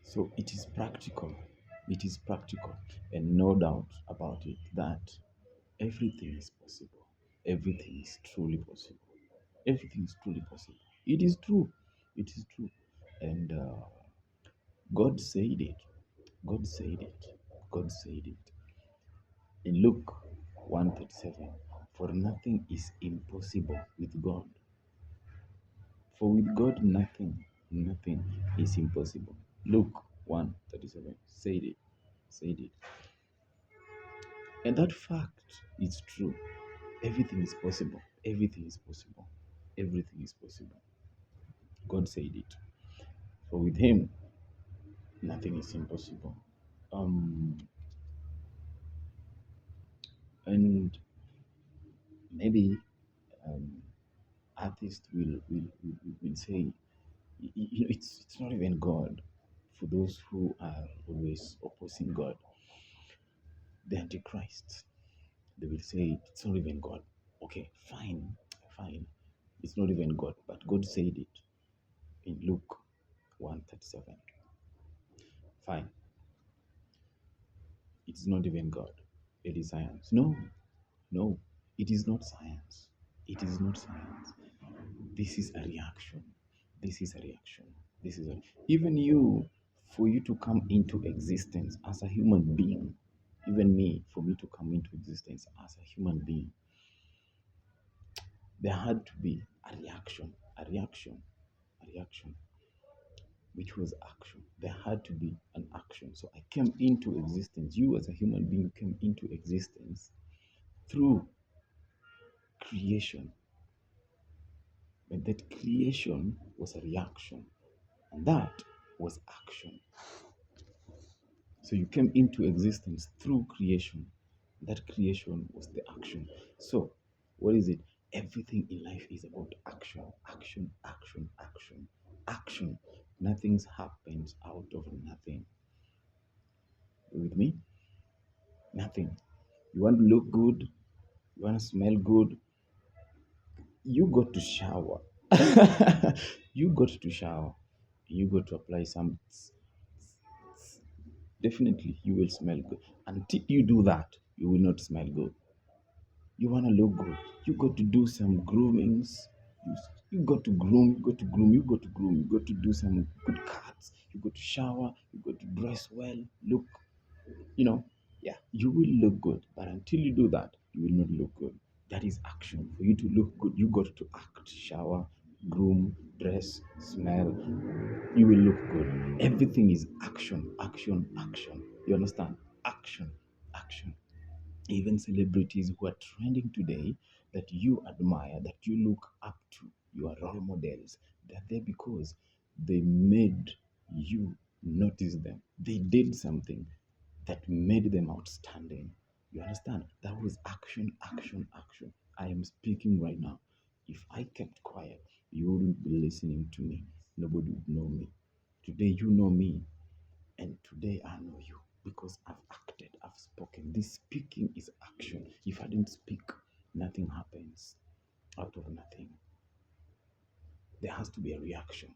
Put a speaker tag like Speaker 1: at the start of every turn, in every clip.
Speaker 1: So it is practical. It is practical. And no doubt about it that everything is possible. Everything is truly possible. Everything is truly possible. It is true. It is true. And God said it. God said it. God said it. In Luke 1:37, for nothing is impossible with God. For with God nothing is impossible. Luke 1:37 said it. Said it. And that fact is true. Everything is possible. Everything is possible. Everything is possible. God said it. For with him nothing is impossible. Um and maybe um artists will say it's not even God. For those who are always opposing God, the Antichrist, they will say it's not even God. Okay, fine, fine. It's not even God, but God said it in Luke 1:37. Fine, it's not even God. It is science. No, no, it is not science. It is not science. This is a reaction. This is a reaction. This is a, even you, for you to come into existence as a human being, even me, for me to come into existence as a human being, there had to be a reaction, which was action. There had to be an action. So I came into existence. You, as a human being, came into existence through creation. And that creation was a reaction, and that was action. So you came into existence through creation. That creation was the action. So, what is it? Everything in life is about action, action, action, action, action. Nothing happens out of nothing. You with me? Nothing. You want to look good, you want to smell good, you got to shower. You got to shower. You got to apply some. Definitely, you will smell good. Until you do that, you will not smell good. You want to look good, you got to do some groomings. You got to groom, you got to groom, you got to groom, you got to do some good cuts, you got to shower, you got to dress well, look, you know, yeah, you will look good. But until you do that, you will not look good. That is action. For you to look good, you got to act, shower, groom, dress, smell. You will look good. Everything is action, action, action. You understand? Action, action. Even celebrities who are trending today, that you admire, that you look up to, your role models, they're there because they made you notice them. They did something that made them outstanding. You understand? That was action, action, action. I am speaking right now. If I kept quiet, you wouldn't be listening to me. Nobody would know me. Today, you know me. And today I know you because I've acted, I've spoken. This speaking is action. If I didn't speak, nothing happens out of nothing. There has to be a reaction.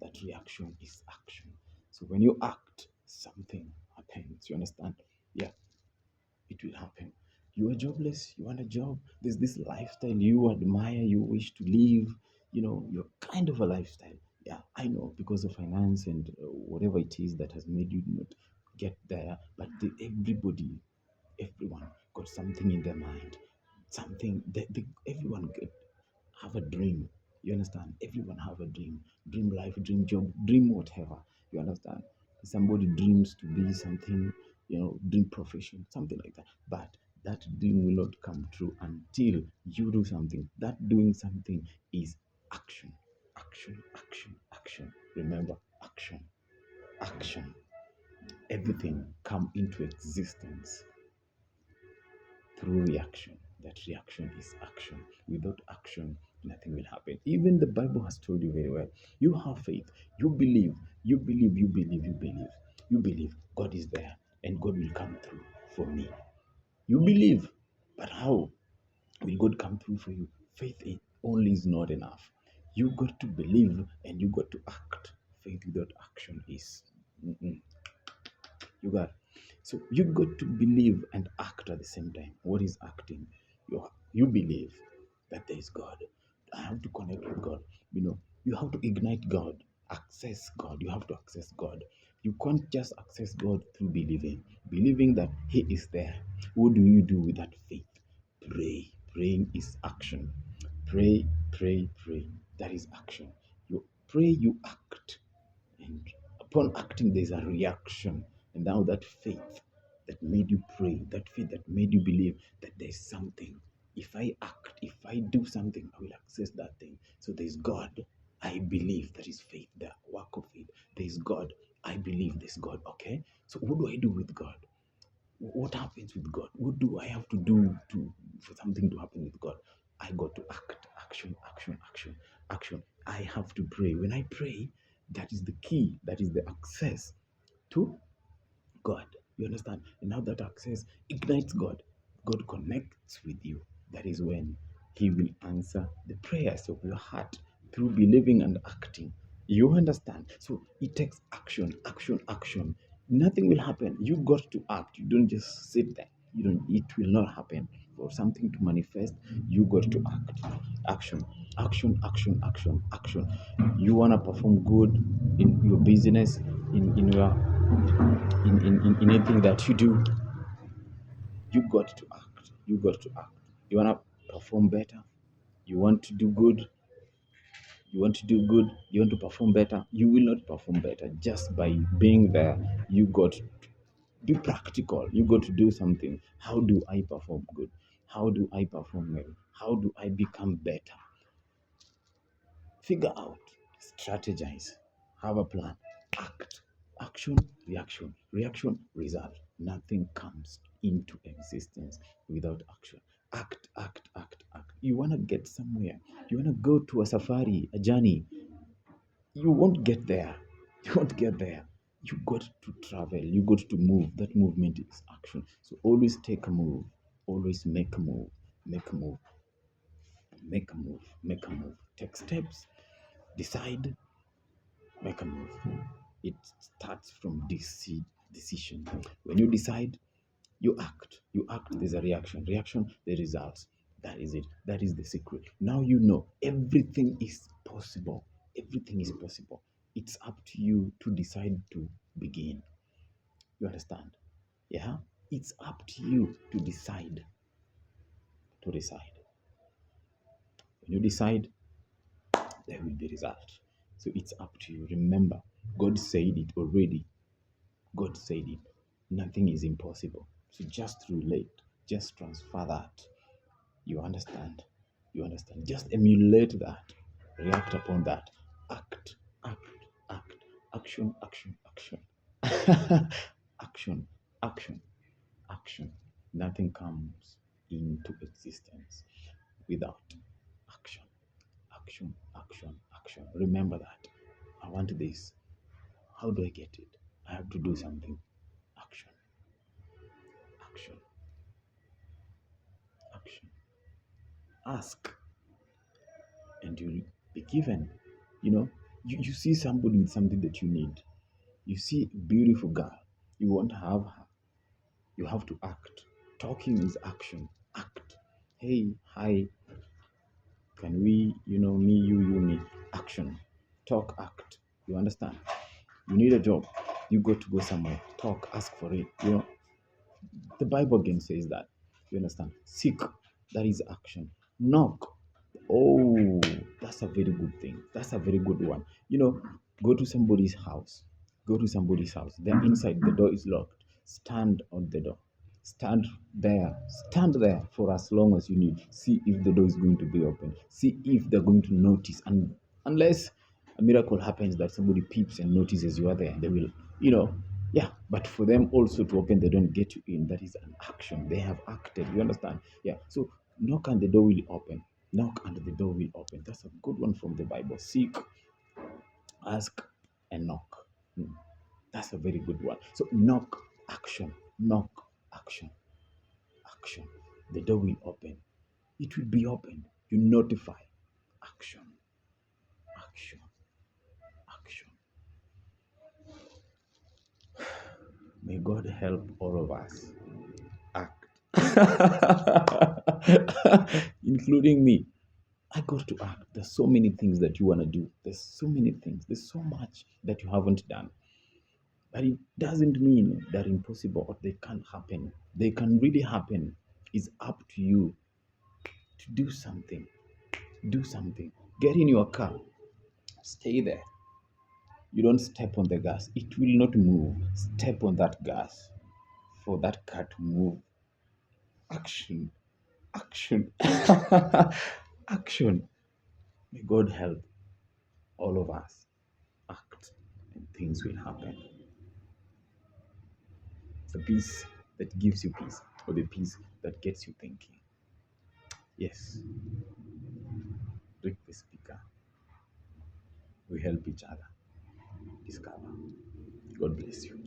Speaker 1: That reaction is action. So when you act, something happens. You understand? Yeah, it will happen. You are jobless, you want a job, there's this lifestyle you admire, you wish to live, you're kind of a lifestyle. Yeah, I know, because of finance and whatever it is that has made you not get there, but everyone got something in their mind, something that everyone have a dream. You understand? Everyone have a dream. Dream life, dream job, dream whatever. You understand? Somebody dreams to be something, dream profession, something like that. But that dream will not come true until you do something. That doing something is action. Action, action, action. Remember, action, action. Everything come into existence through reaction. That reaction is action. Without action, nothing will happen. Even the Bible has told you very well. You have faith. You believe. You believe. You believe. You believe. You believe God is there and God will come through for me. You believe. But how will God come through for you? Faith only is not enough. You got to believe and you got to act. Faith without action is Mm-mm. You got. So you got to believe and act at the same time. What is acting? You believe that there is God. I have to connect with God. You have to ignite God, access God. You have to access God. You can't just access God through believing that He is there. What do you do with that faith? Pray. Praying is action. Pray, pray, pray. That is action. You pray, you act. And upon acting, there's a reaction. And now that faith that made you pray, that faith that made you believe that there's something. If I act, if I do something, I will access that thing. So there's God. I believe that is faith, the work of faith. There's God. I believe there's God. Okay. So what do I do with God? What happens with God? What do I have to do for something to happen with God? I got to act, action, action, action, action. I have to pray. When I pray, that is the key, that is the access to God. You understand? And now that access ignites God. God connects with you. That is when He will answer the prayers of your heart through believing and acting. You understand? So it takes action, action, action. Nothing will happen. You got to act. You don't just sit there. You don't. It will not happen. For something to manifest, you got to act. Action, action, action, action, action. You wanna perform good in your business, in your in anything that you do, you got to act. You got to act. You want to perform better. You want to do good. You want to do good. You want to perform better. You will not perform better just by being there. You got to be practical. You got to do something. How do I perform good? How do I perform well? How do I become better? Figure out, strategize, have a plan, act. Action, reaction, reaction, result. Nothing comes into existence without action. Act, act, act, act. You want to get somewhere. You want to go to a safari, a journey. You won't get there. You won't get there. You got to travel. You got to move. That movement is action. So always take a move. Always make a move. Make a move. Make a move. Make a move. Take steps. Decide, make a move. It starts from this decision. When you decide, you act. You act, there's a reaction. Reaction, the results. That is it. That is the secret. Now you know everything is possible. Everything is possible. It's up to you to decide to begin. You understand? Yeah? It's up to you to decide. To decide. When you decide, there will be results. So it's up to you. Remember, God said it already. God said it. Nothing is impossible. So just relate, just transfer that. You understand? You understand? Just emulate that. React upon that. Act, act, act. Action, action, action. Action, action, action. Nothing comes into existence without action. Action, action, action. Remember that. I want this. How do I get it? I have to do something. Action, action, action. Ask and you'll be given. You see somebody with something that you need. You see a beautiful girl. You want to have her. You have to act. Talking is action. Act. Hey, hi, can we, me, you, me. Action. Talk, act. You understand? You need a job. You got to go somewhere. Talk, ask for it. The Bible again says that. You understand? Seek, that is action. Knock. Oh, that's a very good thing. That's a very good one. Go to somebody's house. Go to somebody's house. They're inside, the door is locked. Stand on the door. Stand there. Stand there for as long as you need. See if the door is going to be open. See if they're going to notice. And unless a miracle happens that somebody peeps and notices you are there, they will, yeah. But for them also to open, they don't get you in. That is an action. They have acted. You understand? Yeah. So knock and the door will open. Knock and the door will open. That's a good one from the Bible. Seek, ask, and knock. That's a very good one. So knock, action. Knock, action, action. The door will open. It will be open. You notify. Action, action, action. May God help all of us act, including me. I got to act. There's so many things that you want to do. There's so many things. There's so much that you haven't done. But it doesn't mean they're impossible or they can't happen. They can really happen. It's up to you to do something. Do something. Get in your car. Stay there. You don't step on the gas. It will not move. Step on that gas for that car to move. Action. Action. Action. May God help all of us act and things will happen. The peace that gives you peace or the peace that gets you thinking. Yes, Rick the speaker. We help each other discover. God bless you.